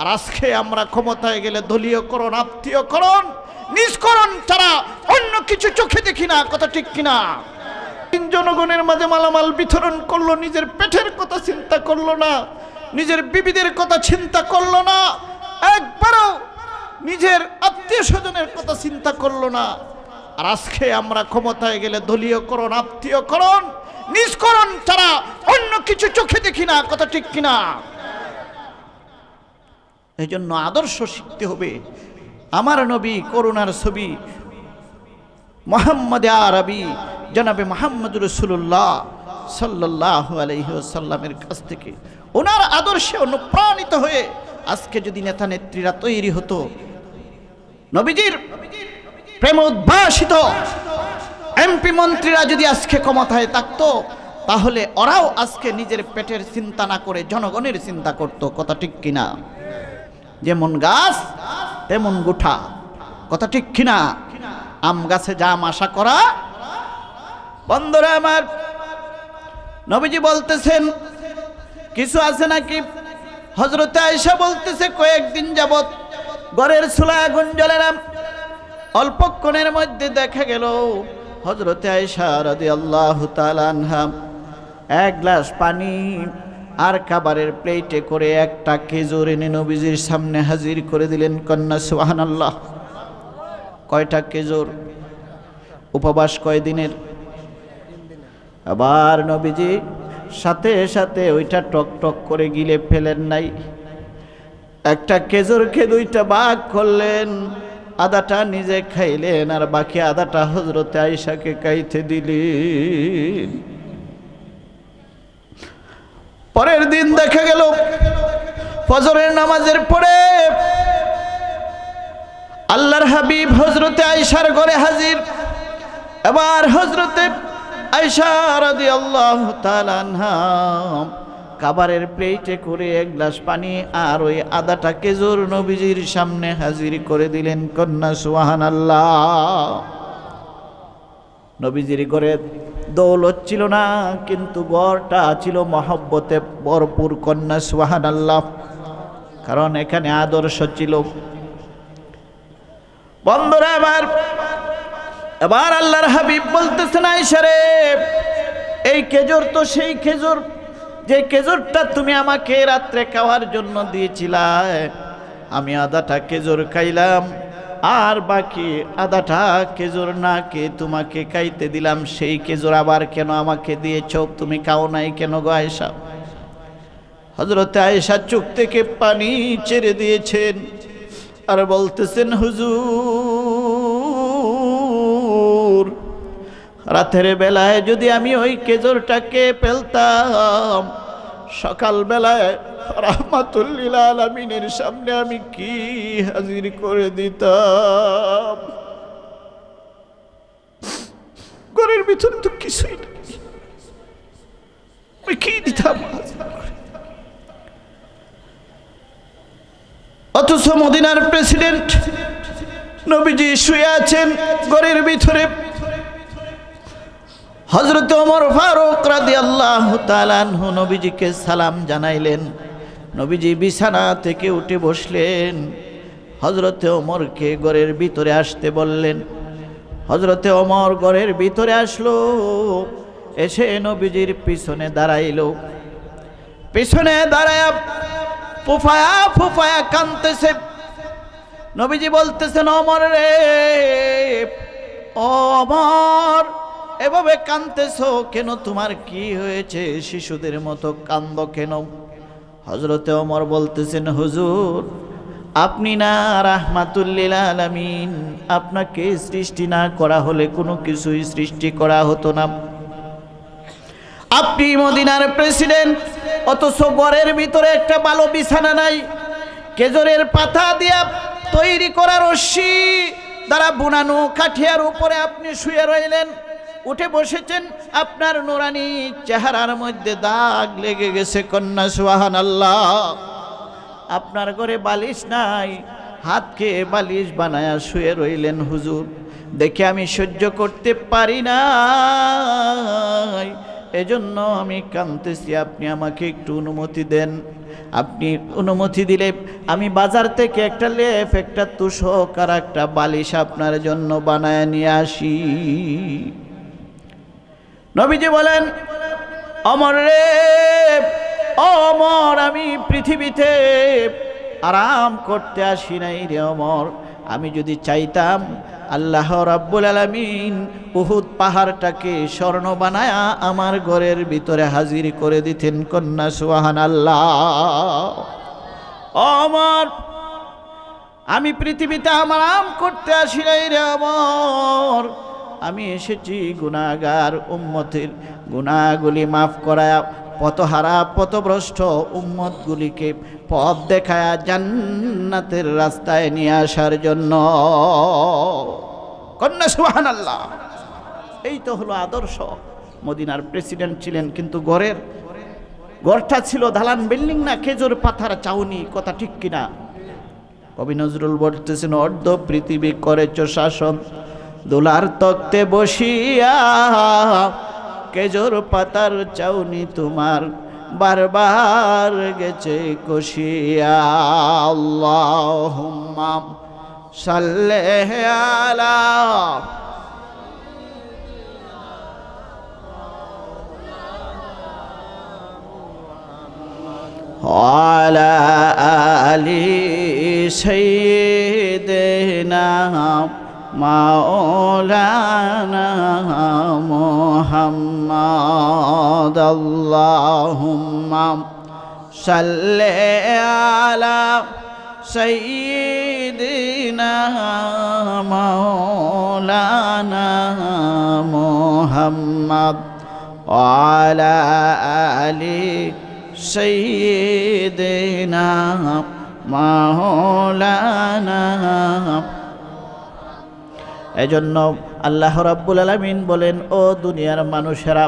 আর আজকে আমরা ক্ষমতায় গেলে দলীয়করণ, আত্মীয়করণ, নিজকরণ ছাড়া অন্য কিছু চোখে দেখি না। কথা ঠিক কিনা? জনগণের মাঝে মালামাল বিতরণ করলো, নিজের পেটের কথা চিন্তা করলো না, নিজের বিবিদের কথা চিন্তা করলো না, একবারও নিজের আত্মীয় স্বজনের কথা চিন্তা করলো না। আর আজকে আমরা ক্ষমতায় গেলে দলীয়করণ, আত্মীয়করণ, নিজকরণ ছাড়া অন্য কিছু চোখে দেখি না। কথা ঠিক কিনা? এই জন্য আদর্শ শিখতে হবে। আমার নবী করুণার ছবি মুহাম্মদ আরবি জনাবে মুহাম্মদ রাসূলুল্লাহ সাল্লাল্লাহু আলাইহি ওয়াসাল্লামের কাছ থেকে ওনার আদর্শে অনুপ্রাণিত হয়ে আজকে যদি নেতা নেত্রীরা তৈরি হতো, নবীজির প্রেম উদ্ভাসিত এমপি মন্ত্রীরা যদি আজকে ক্ষমতায় থাকতো, তাহলে ওরাও আজকে নিজের পেটের চিন্তা না করে জনগণের চিন্তা করত। কথা ঠিক কিনা? যেমন গাছ তেমন গুঠা। কথা ঠিক কিনা? আম গাছে জাম আশা করা। বন্ধুরা আমার, নবীজি বলতেছেন কিছু আছে নাকি? হযরতে আয়েশা বলতেছে কয়েকদিন যাবত ঘরের চুলায় আগুন জ্বলে না। অল্পক্ষণের মধ্যে দেখা গেল হযরতে আয়েশা রাদিয়াল্লাহু তাআলা আনহা এক গ্লাস পানি আর খাবারের প্লেটে করে একটা খেজুর এনে নবীজির সামনে হাজির করে দিলেন। কন্যা সুবহানাল্লাহ। কয়টা খেজুর? উপবাস কয়দিনের? আবার নবীজি সাথে সাথে ওইটা টক টক করে গিলে ফেলেন নাই। একটা খেজুরকে দুইটা ভাগ করলেন, আদাটা নিজে খাইলেন আর বাকি আদাটা হযরতে আয়েশাকে খাইতে দিলেন। পরের দিন দেখা গেল ফজরের নামাজের পরে আল্লাহর হাবিব হযরতে আয়েশার ঘরে হাজির। এবার হযরতে আয়েশা রাদিয়াল্লাহু তাআলা আনহা খাবারের প্লেটে করে এক গ্লাস পানি আর ওই আদাটা খেজুর নবীজির সামনে হাজির করে দিলেন। কন্যা সুবহানাল্লাহ। নবীজির ঘরে দৌলত ছিল না, কিন্তু ঘরটা ছিল মহব্বতে ভরপুর। কন্যা সুবহানাল্লাহ। কারণ এখানে আদর্শ ছিল। বন্ধুরা আমার, এবার আল্লাহর হাবিব বলতেছেন আয়েশা রে, এই খেজুর তো সেই খেজুর যে খেজুরটা তুমি আমাকে রাত্রে খাওয়ার জন্য দিয়েছিলা। আমি আদাটা খেজুর খাইলাম আর বাকি আদাটা খেজুর না কে তোমাকে খাইতে দিলাম। সেই খেজুর আবার কেন আমাকে দিয়েছ? তুমি খাও নাই কেন গো আয়েশা? হযরতে আয়েশা চোখ থেকে পানি ছেড়ে দিয়েছেন আর বলতেছেন হুজুর, রাতের বেলায় যদি আমি ওই খেজুরটাকে ফেলতাম, সকাল বেলায় রাহমাতুল লিল আলামিনের সামনে আমি কি হাজির করে দিতাম? ঘরের ভিতরে তো কিছুই নেই, আমি কি দিতাম? অথচ মদিনার প্রেসিডেন্ট নবীজি শুয়ে আছেন ঘরের ভিতরে। হযরত ওমর ফারুক রাদিয়াল্লাহু তাআলা আনহু নবীজিকে সালাম জানাইলেন। নবীজি বিছানা থেকে উঠে বসলেন, হযরতে ওমরকে ঘরের ভিতরে আসতে বললেন। হযরতে ওমর ঘরের ভিতরে আসলো, এসে নবীজির পিছনে দাঁড়াইলো। পিছনে দাঁড়ায় ফুফায়া ফুফায়া কাঁদতেছে। নবীজি বলতেছেন ওমর রে, ও ওমর এভাবে কাঁদতেছো কেন? তোমার কি হয়েছে? শিশুদের মতো কাঁদো কেন? হযরতে ওমর বলতেছেন হুজুর, আপনি না রাহমাতুল লিল আলামিন, আপনাকে সৃষ্টি না করা হলে কোনো কিছুই সৃষ্টি করা হতো না। আপনি মদিনার প্রেসিডেন্ট, অথচ ঘরের ভিতরে একটা ভালো বিছানা নাই। খেজুরের পাতা দিয়া তৈরি করা রশ্মি দ্বারা বুনানো কাঠিয়ার উপরে আপনি শুয়ে রইলেন, উঠে বসেছেন। আপনার নুরানি চেহারার মধ্যে দাগ লেগে গেছে। কন্যা সুবহানাল্লাহ। আপনার ঘরে বালিশ নাই, হাতকে বালিশ বানায়া শুয়ে রইলেন। হুজুর, দেখে আমি সহ্য করতে পারি না, এজন্য আমি কাঁদতেছি, আপনি আমাকে একটু অনুমতি দেন, আপনি অনুমতি দিলে আমি বাজার থেকে একটা লেপ, একটা তুষক আর একটা বালিশ আপনার জন্য বানায় নিয়ে আসি। নবীজি বলেন, অমর রে অমর, আমি পৃথিবীতে আরাম করতে আসি নাই রে অমর। আমি যদি চাইতাম আল্লাহ রাব্বুল আলামিন উহুদ পাহাড়টাকে স্বর্ণ বানায়া আমার ঘরের ভিতরে হাজির করে দিতেন। কন্যা সুবহানাল্লাহ। অমর, আমি পৃথিবীতে আরাম করতে আসি নাই রে অমর, আমি এসেছি গুনাহগার উম্মতের গুনাহগুলি মাফ করায়া পথহারা পথভ্রষ্ট উম্মতগুলিকে পথ দেখায়া জান্নাতের রাস্তায় নিয়ে আসার জন্য। কন্যা সুবহানাল্লাহ। এই তো হলো আদর্শ। মদিনার প্রেসিডেন্ট ছিলেন, কিন্তু ঘরটা ছিল দালান বিল্ডিং না, খেজুর পাতার চাউনি। কথা ঠিক কিনা? কবি নজরুল বলতেছেন, অর্ধ পৃথিবী করেছ শাসন, দোলার তক্তে বসিয়া, খেজুর পাতার চাউনি তোমার বারবার গেছে কষিয়া। আল্লাহুম্মা সাল্লি আলা ওয়ালা আলি সাইয়্যিদিনা মাওলানা মুহাম্মদ। আল্লাহুম্মা সাল্লি আলা সাইয়্যিদিনা মাওলানা মুহাম্মদ ওয়ালা আলি সাইয়্যিদিনা মাওলানা। এজন্য আল্লাহ রাব্বুল আলামিন বলেন, ও দুনিয়ার মানুষেরা,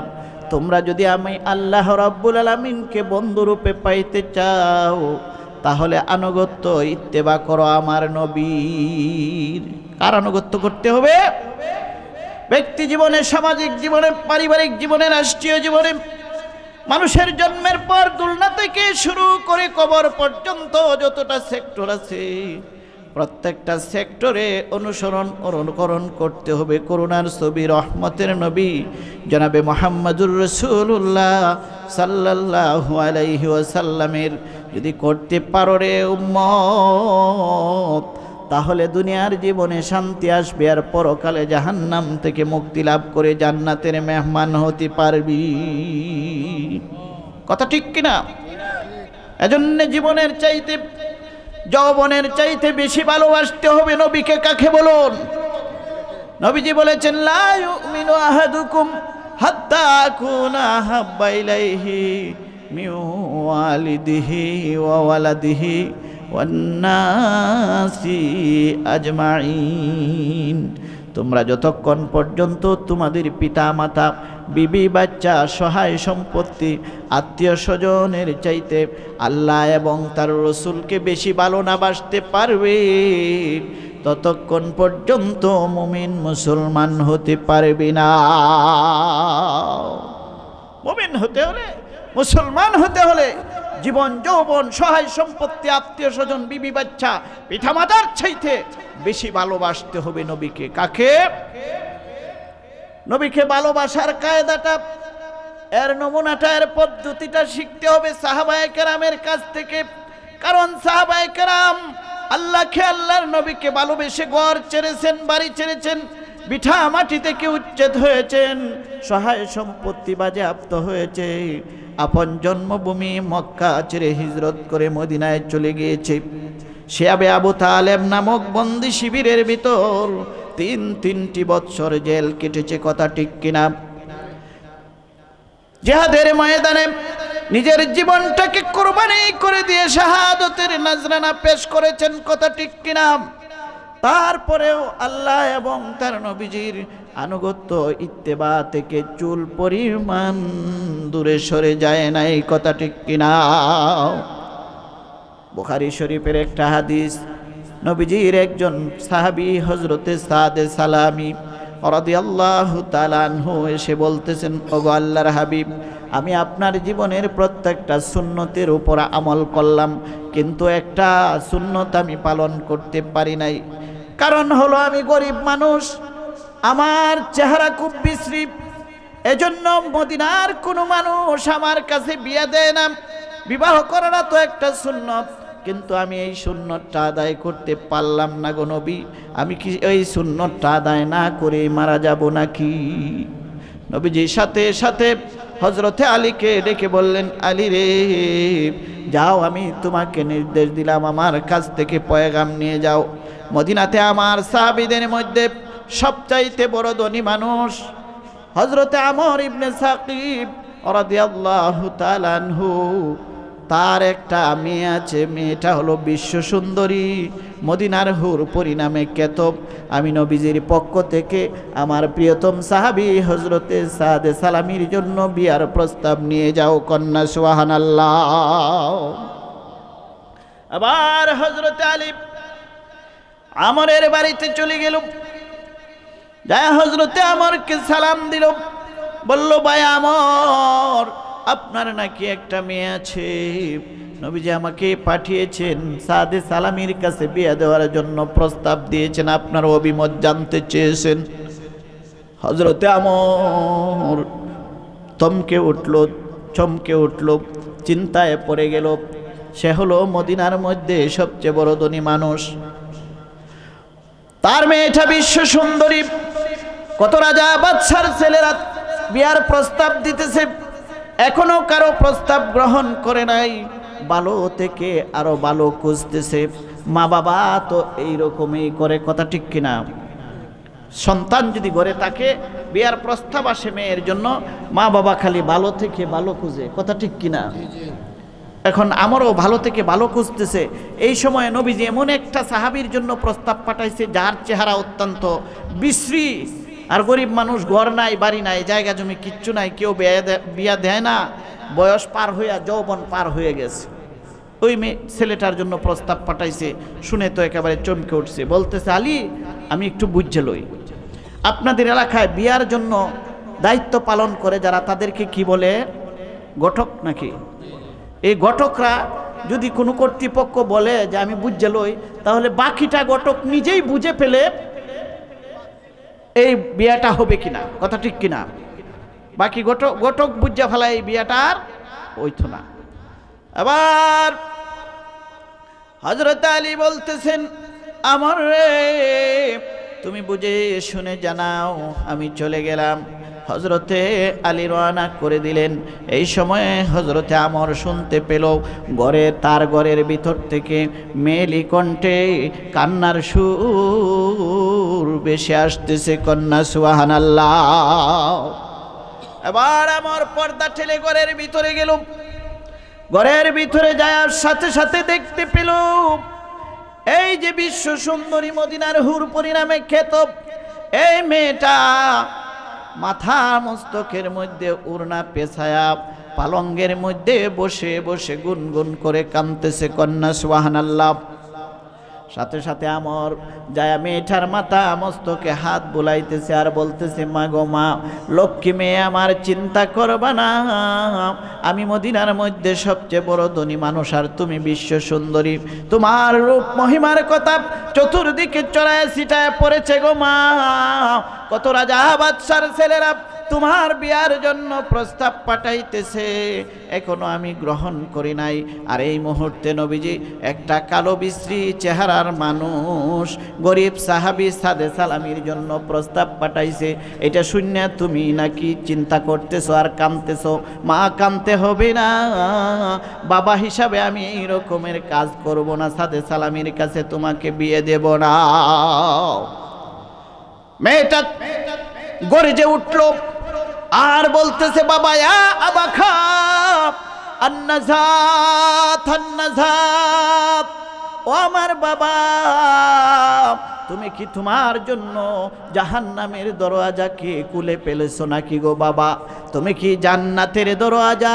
তোমরা যদি আমি আল্লাহ রাব্বুল আলামিনকে বন্ধুরূপে পাইতে চাও, তাহলে আনুগত্য ইত্তেবা করো আমার নবীর। কার আনুগত্য করতে হবে? ব্যক্তি জীবনে, সামাজিক জীবনে, পারিবারিক জীবনে, রাষ্ট্রীয় জীবনে, মানুষের জন্মের পর দুলনা থেকে শুরু করে কবর পর্যন্ত যতটা সেক্টর আছে, প্রত্যেকটা সেক্টরে অনুকরণ করতে হবে করুণার ছবি, রহমতের নবী জনাবে মুহাম্মদুর রাসূলুল্লাহ সাল্লাল্লাহু আলাইহি ওয়াসাল্লামের। যদি করতে পারো রে উম্মত, তাহলে দুনিয়ার জীবনে শান্তি আসবে, আর পরকালে জাহান্নাম থেকে মুক্তি লাভ করে জান্নাতের মেহমান হতে পারবি। কথা ঠিক কিনা? এজন্য জীবনের চাইতে, যৌবনের চাইতে বেশি ভালোবাসতে হবে নবীকে। কাকে বলুন? নবীজি বলেছেন, লা ইউমিনু আহাদুকুম হাত্তা আকুনা আহাব্বা ইলাইহি মিন ওয়ালিদিহি ওয়া ওয়ালাদিহি ওয়ান নাসি আজমাইন। তোমরা যতক্ষণ পর্যন্ত তোমাদের পিতা মাতা, বিবি বাচ্চা, সহায় সম্পত্তি, আত্মীয় স্বজনের চাইতে আল্লাহ এবং তার রসুলকে বেশি ভালো না বাসতে পারবে, ততক্ষণ পর্যন্ত মুমিন মুসলমান হতে পারবে না। মুমিন হতে হলে, মুসলমান হতে হলে জীবন যৌবন, সহায় সম্পত্তি, আত্মীয় স্বজন, বিবি বাচ্চা, পিতামাতার চাইতে বেশি ভালোবাসতে হবে নবীকে। কাকে? নবীকে ভালোবাসার কায়দাটা, এর নমুনাটা, এর পদ্ধতিটা শিখতে হবে সাহাবায়ে কেরামের কাছ থেকে। কারণ সাহাবায়ে কেরাম আল্লাহকে, আল্লাহর নবীকে ভালোবেসে ঘর ছেড়েছেন, বাড়ি ছেড়েছেন, বিঠা মাটি থেকে উচ্ছেদ হয়েছেন, সহায় সম্পত্তি বাজেয়াপ্ত হয়েছে, আপন জন্মভূমি মক্কা ছেড়ে হিজরত করে মদিনায় চলে গিয়েছে। শিয়াবে আবু তালেব নামক বন্দি শিবিরের ভিতর তিনটি বৎসর জেল কেটেছে। কথা ঠিক কিনা? জিহাদের ময়দানে নিজের জীবনটাকে কুরবানি করে দিয়ে শাহাদতের নজরানা পেশ করেছেন। কথা ঠিক কিনা? তারপরেও আল্লাহ এবং তার নবীজির আনুগত্য ইত্তেবা থেকে চুল পরিমাণ দূরে সরে যায় নাই। কথা ঠিক কিনা? বুখারী শরীফের একটা হাদিস, নবীজির একজন সাহাবী হযরতে সাদে সালামি রাদিয়াল্লাহু তাআলা আনহু এসে বলতেছেন, ওগো আল্লাহর হাবিব, আমি আপনার জীবনের প্রত্যেকটা সুন্নতের উপর আমল করলাম, কিন্তু একটা সুন্নত আমি পালন করতে পারি নাই। কারণ হলো আমি গরিব মানুষ, আমার চেহারা খুব বিশ্রী, এজন্য মদিনার কোনো মানুষ আমার কাছে বিয়ে দেয় না। বিবাহ করাটা তো একটা সুন্নত, কিন্তু আমি এই সুন্নতটা আদায় করতে পারলাম না গো নবী। আমি কি এই সুন্নতটা আদায় না করে মারা যাব নাকি? নবীজির সাথে সাথে হযরতে আলীকে ডেকে বললেন, আলী রে যাও, আমি তোমাকে নির্দেশ দিলাম, আমার কাছ থেকে পয়গাম নিয়ে যাও। মদিনাতে আমার সাহাবীদের মধ্যে সবচাইতে বড় ধনী মানুষ হযরতে আমর ইবনে সাকিব রাদিয়াল্লাহু তাআলা আনহু। তার একটা মেয়ে আছে, মেয়েটা হলো বিশ্ব সুন্দরী, মদিনার হুর পরিণামে খ্যাত। আমি নবীজির পক্ষ থেকে আমার প্রিয়তম সাহাবী হযরতে সাদে সালামির জন্য বিয়ার প্রস্তাব নিয়ে যাও, কন্যা সুবহানাল্লাহ। আবার হযরতে আলী আমরের বাড়িতে চলে গেল, যায় হযরতে আমরকে সালাম দিল, বলল, ভাই আমর, আপনার নাকি একটা মেয়ে আছে, নবীজি আমাকে পাঠিয়েছেন সাদে সালামির কাছে বিয়ে দেওয়ার জন্য প্রস্তাব দিয়েছেন, আপনার অভিমত জানতে চেয়েছেন। হযরতে আমর চমকে উঠল, চিন্তায় পড়ে গেল। সে হলো মদিনার মধ্যে সবচেয়ে বড় ধনী মানুষ, তার মেয়েটা বিশ্ব সুন্দরী, কত রাজা বাদশার ছেলেরা বিয়ার প্রস্তাব দিতেছে, এখনো কারো প্রস্তাব গ্রহণ করে নাই, ভালো থেকে আরো ভালো খুঁজতেছে। মা বাবা তো এইরকমই করে, কথা ঠিক কিনা? সন্তান যদি ঘরে থাকে, বিয়ার প্রস্তাব আসে মেয়ের জন্য, মা বাবা খালি ভালো থেকে ভালো খুঁজে, কথা ঠিক কিনা? এখন আমারও ভালো থেকে ভালো খুঁজতেছে। এই সময় নবীজি এমন একটা সাহাবীর জন্য প্রস্তাব পাঠাইছে যার চেহারা অত্যন্ত বিশ্রী, আর গরিব মানুষ, ঘর নাই, বাড়ি নাই, জায়গা জমি কিচ্ছু নাই, কেউ বিয়া দেয় না, বয়স পার হইয়া যৌবন পার হয়ে গেছে। ওই ছেলেটার জন্য প্রস্তাব পাঠাইছে, শুনে তো একেবারে চমকে উঠছে, বলতেছে, আলী আমি একটু বুঝে লই, আপনাদের এলাকায় বিয়ার জন্য দায়িত্ব পালন করে যারা, তাদেরকে কি বলে? ঘটক নাকি? এই ঘটকরা যদি কোনো কর্তৃপক্ষ বলে যে আমি বুঝে লই, তাহলে বাকিটা ঘটক নিজেই বুঝে ফেলে এই বিয়াটা হবে কিনা, কথা ঠিক কিনা? বাকি ঘটক বুঝে ফেলা এই বিয়াটা আর হইতো না। আবার হযরত আলী বলতেছেন, আমর রে তুমি বুঝে শুনে জানাও, আমি চলে গেলাম। হযরতে আলী রওনা করে দিলেন। এই সময়ে হযরতে আমর শুনতে পেল তার ঘরের ভিতর থেকে মেলি কণ্ঠে কান্নার সুর ভেসে আসতেছে, কন্যা সুবহানাল্লাহ। এবার আমর পর্দা ঠেলে ঘরের ভিতরে গেল। ঘরের ভিতরে যাওয়ার সাথে সাথে দেখতে পেল এই যে বিশ্ব সুন্দরী মদিনার হুর পরিণামে খ্যাত এই মেয়েটা মাথা মস্তকের মধ্যে ওড়না পেছায়া পালঙ্গের মধ্যে বসে বসে গুনগুন করে কাঁদতেছে, কন্যা সুবহানাল্লাহ। সাথে সাথে আমর যায় মেয়েটার মাথা মস্তকে হাত বুলাইতেছে আর বলতেছে, মা গো মা, লক্ষ্মী মেয়ে আমার, চিন্তা করবা না, আমি মদিনার মধ্যে সবচেয়ে বড় ধনী মানুষ, আর তুমি বিশ্ব সুন্দরী, তোমার রূপ মহিমার কথা চতুর্দিকে চড়ায় ছিটায় পড়েছে গো মা। কত রাজা বাদশার ছেলেরা তোমার বিয়ার জন্য প্রস্তাব পাঠাইতেছে, এখনো আমি গ্রহণ করি নাই। আর এই মুহূর্তে নবীজি একটা কালো বিশ্রী চেহারার মানুষ গরিব সাহাবী সাদে সালামির জন্য প্রস্তাব পাঠাইছে। এটা শুনে তুমি নাকি চিন্তা করতেছো আর কাঁদতেছো? মা, কাঁদতে হবে না, বাবা হিসাবে আমি এই রকমের কাজ করব না, সাদে সালামির কাছে তোমাকে বিয়ে দেব না। মেয়েটা গর্জে উঠল আর বলতেছে, বাবা ইয়া আবাখা আন্নাজাত আন্নাজাত, ও আমার বাবা, তুমি কি তোমার জন্য জাহান্নামের দরওয়াজাকে খুলে ফেলেছো নাকি গো বাবা? তুমি কি জান্নাতের দরওয়াজা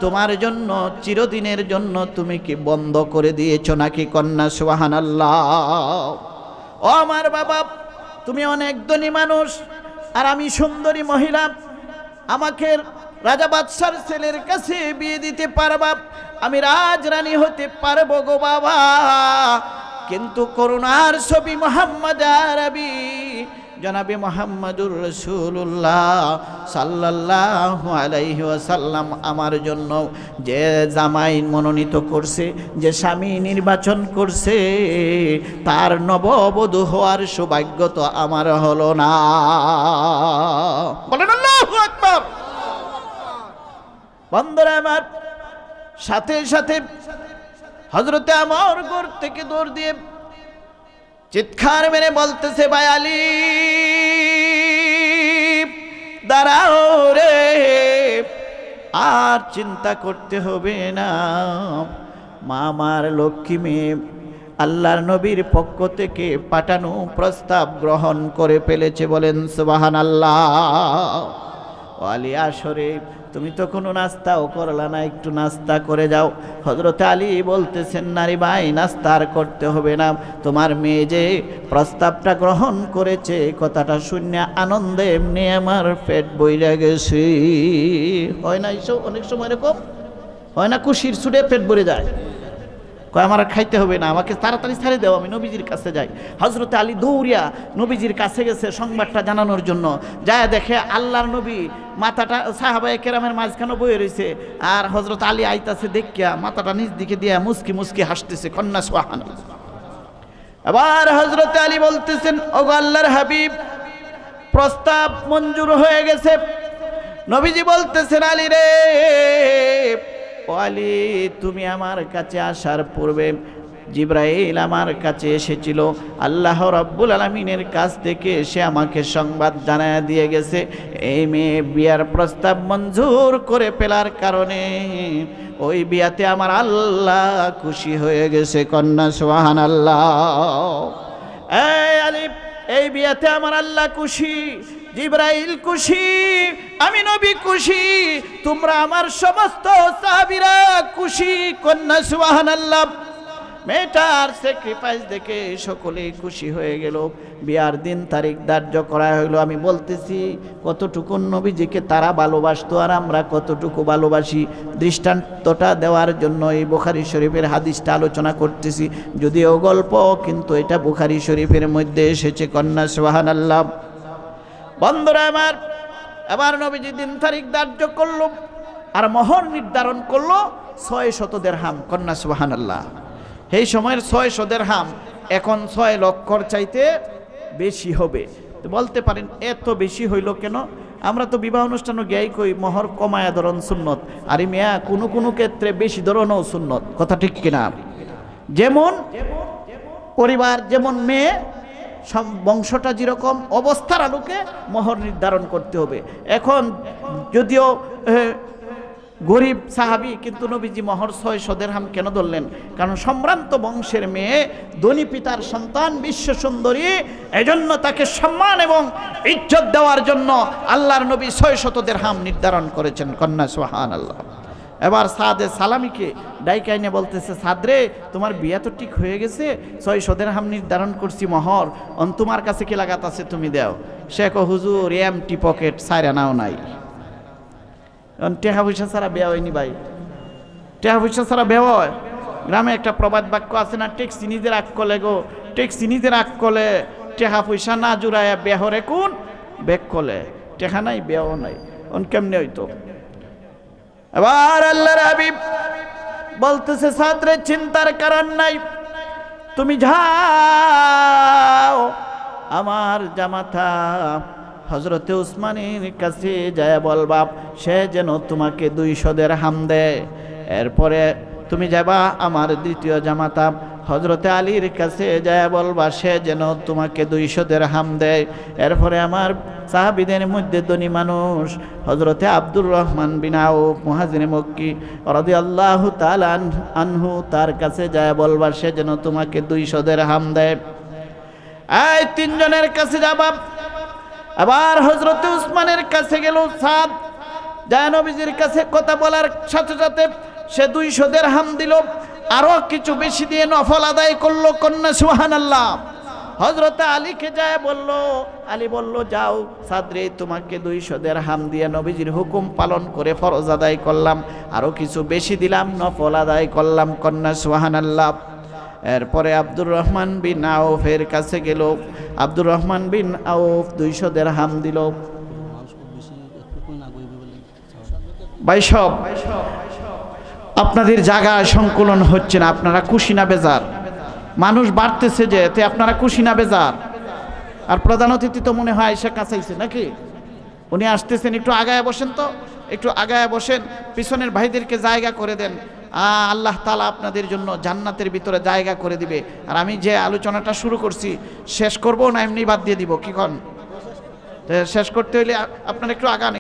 তোমার জন্য চিরদিনের জন্য তুমি কি বন্ধ করে দিয়েছো নাকি, কন্যা সুবহানাল্লাহ। ও আমার বাবা, তুমি অনেক ধনী মানুষ আর আমি সুন্দরী মহিলা, আমাকে রাজা বাদশার ছেলের কাছে বিয়ে দিতে পারবা, আমি রাজরানী হতে পারবো গো বাবা, কিন্তু করুণার ছবি মুহাম্মদ আরবি জনাবে মুহাম্মদুর রাসূলুল্লাহ সাল্লাল্লাহু আলাইহি ওয়াসাল্লাম আমার জন্য যে জামাই মনোনীত করছে, যে স্বামী নির্বাচন করছে, তার নববধূ হওয়ার সৌভাগ্য তো আমার হলো না। বলেন আল্লাহু আকবার। বন্ধুরা আমার, সাথে সাথে হযরতে আমার ঘর থেকে দৌড় দিয়ে চিৎকার মেরে বলতেছে, ভাই আলী দাঁড়াও রে, আর চিন্তা করতে হবে না, মা আমার লক্ষ্মী মেয়ে আল্লাহর নবীর পক্ষ থেকে পাঠানো প্রস্তাব গ্রহণ করে ফেলেছে। বলেন সুবহানাল্লাহ। আলী আসরে তুমি তো কোনো নাস্তাও করলা না, একটু নাস্তা করে যাও। হযরত আলী বলতেছেন, নারী ভাই নাস্তা আর করতে হবে না, তোমার মেয়ে যে প্রস্তাবটা গ্রহণ করেছে কথাটা শুনে আনন্দে এমনি আমার পেট বইরা গেছে। হয় না এইসব অনেক সময় এরকম হয় না, খুশির ছুটে পেট ভরে যায়, কয় আমার খাইতে হবে না, আমাকে তাড়াতাড়ি ছেড়ে দাও, আমি নবীজির কাছে যাই। হযরত আলী দৌড়িয়া নবীজির কাছে গেছে সংবাদটা জানানোর জন্য। যায় দেখে আল্লাহর নবী মাথাটা সাহাবায়ে কেরামের মাঝখানে বয়ে রয়েছে, আর হযরত আলী আইতাছে দেখিয়া মাথাটা নিচ দিকে দিয়া মুস্কি মুস্কি হাসতেছে। কন্যা সুবহানাল্লাহ। আবার হযরত আলী বলতেছেন, ওগো আল্লাহর হাবিব, প্রস্তাব মঞ্জুর হয়ে গেছে। নবীজি বলতেছেন, আলী রে, ও আলী, তুমি আমার কাছে আসার পূর্বে জিবরাইল আমার কাছে এসেছিল, আল্লাহ রাব্বুল আলামিনের কাছ থেকে সে আমাকে সংবাদ জানায় দিয়ে গেছে, এই মেয়ে বিয়ার প্রস্তাব মঞ্জুর করে ফেলার কারণে ওই বিয়াতে আমার আল্লাহ খুশি হয়ে গেছে। কন্যা সুবহানাল্লাহ। এই আলী, এই বিয়াতে আমার আল্লাহ খুশি, জিবরাইল খুশি, আমি নবী খুশি, তোমরা আমার সমস্ত সাহাবীরা খুশি। কন্যা সুবহানাল্লাহ। মেয়েটার স্যাক্রিফাইস দেখে সকলেই খুশি হয়ে গেল। বিয়ার দিন তারিখ ধার্য করা হইল। আমি বলতেছি কতটুকু নবীজিকে তারা ভালোবাসতো আর আমরা কতটুকু ভালোবাসি, দৃষ্টান্তটা দেওয়ার জন্য এই বুখারী শরীফের হাদিসটা আলোচনা করতেছি। যদিও গল্প, কিন্তু এটা বুখারী শরীফের মধ্যে এসেছে। কন্যা সুবহানাল্লাহ। বন্ধুরা আমার, এবার নবীজি দিন তারিখ ধার্য করলো আর মোহর নির্ধারণ করলো 600 দিরহাম। কন্যা সুবহানাল্লাহ। এই সময়ের 600 দিরহাম এখন 6 লক্ষর চাইতে বেশি হবে। তো বলতে পারেন এত বেশি হইল কেন? আমরা তো বিবাহ অনুষ্ঠানে গিয়েই কই মোহর কমায়া ধরন সুন্নত, আর মেয়া কোনো কোনো ক্ষেত্রে বেশি ধরনও সুন্নত। কথা ঠিক কিনা? যেমন পরিবার, যেমন মেয়ে, বংশটা যেরকম অবস্থার আলোকে মোহর নির্ধারণ করতে হবে। এখন যদিও গরিব সাহাবী, কিন্তু নবীজি মোহর 600 দিরহাম কেন ধরলেন? কারণ সম্ভ্রান্ত বংশের মেয়ে, ধনী পিতার সন্তান, বিশ্ব সুন্দরী, এজন্য তাকে সম্মান এবং ইজ্জত দেওয়ার জন্য আল্লাহর নবী 600 দিরহাম নির্ধারণ করেছেন। কন্যা সুবহানাল্লাহ। এবার সাদে সালামিকে ডাইকাইনে বলতেছে, সাদরে, তোমার বিয়া তো ঠিক হয়ে গেছে, 600 দিরহাম নির্ধারণ করছি মোহর, তোমার কাছে কি লাগাত আছে তুমি দাও। সে কো, হুজুর এমটি পকেট, সাইরা নাও নাই, টেহা পয়সা ছাড়া বিয়া হয়নি ভাই, টেহা পয়সা ছাড়া বিয়া হয়। গ্রামে একটা প্রবাদ বাক্য আছে না, ট্যাক্সি নিজের আগ কলে গো, ট্যাক্সি নিজের আগ কলে, টেহা পয়সা না জুড়াইয়া বেহরে কোন বেগ কলে, টেহা নাই বিয়াও নাই, কেমনে হইতো? এবার আল্লাহর হাবিব বলতেছে, সাদরে চিন্তার কারণ নাই, তুমি যাও আমার জামাতা হযরতে উসমানের কাছে যায় বলবা, সে যেন তোমাকে 200 দিরহাম দেয়। এরপরে তুমি যাবা আমার দ্বিতীয় জামাতা হযরতে আলীর কাছে যায় বলবা, সে যেন তোমাকে 200 দিরহাম দেয়। এরপরে আমার সাহাবীদের মধ্যে ধনী মানুষ হযরতে আব্দুর রহমান বিন আউফ মুহাজির মক্কি রাদিয়াল্লাহু তাআলা আনহু, তার কাছে যায় বলবা, সে যেন তোমাকে 200 দিরহাম দেয়। এই তিনজনের কাছে যাবা। আবার হযরতে উসমানের কাছে গেল সাদ, যায় নবীজির কাছে কথা বলার সাথে সাথে সে 200 দিরহাম দিল, আরো কিছু বেশি দিয়ে নফল আদায় করলো। কন্যা সুবহানাল্লাহ। হযরতে আলীকে যায় বলল, আলী বলল যাও সাদরে, তোমাকে 200 দিরহাম দিয়ে নবীজির হুকুম পালন করে ফরজ আদায় করলাম, আরো কিছু বেশি দিলাম, নফল আদায় করলাম। কন্যা সুবহানাল্লাহ। এরপরে আব্দুর রহমান বিন আউফের কাছে গেল, আব্দুর রহমান বিন আউফ 200 দিরহাম দিল। ভাই সব আপনাদের জায়গা সংকুলন হচ্ছে না, আপনারা খুশি না বেজার? মানুষ বাড়তেছে যে, এতে আপনারা খুশি না বেজার? আর প্রধান অতিথি তো মনে হয় এসে কাছাইছে নাকি, উনি আসতেছেন, একটু আগায় বসেন তো, একটু আগায় বসেন, পিছনের ভাইদেরকে জায়গা করে দেন। আল্লাহ তাআলা আপনাদের জন্য জান্নাতের ভিতরে জায়গা করে দিবে। আর আমি যে আলোচনাটা শুরু করছি শেষ করব না এমনি বাদ দিয়ে দিব, কি কন? শেষ করতে হইলে আপনারা একটু আগান।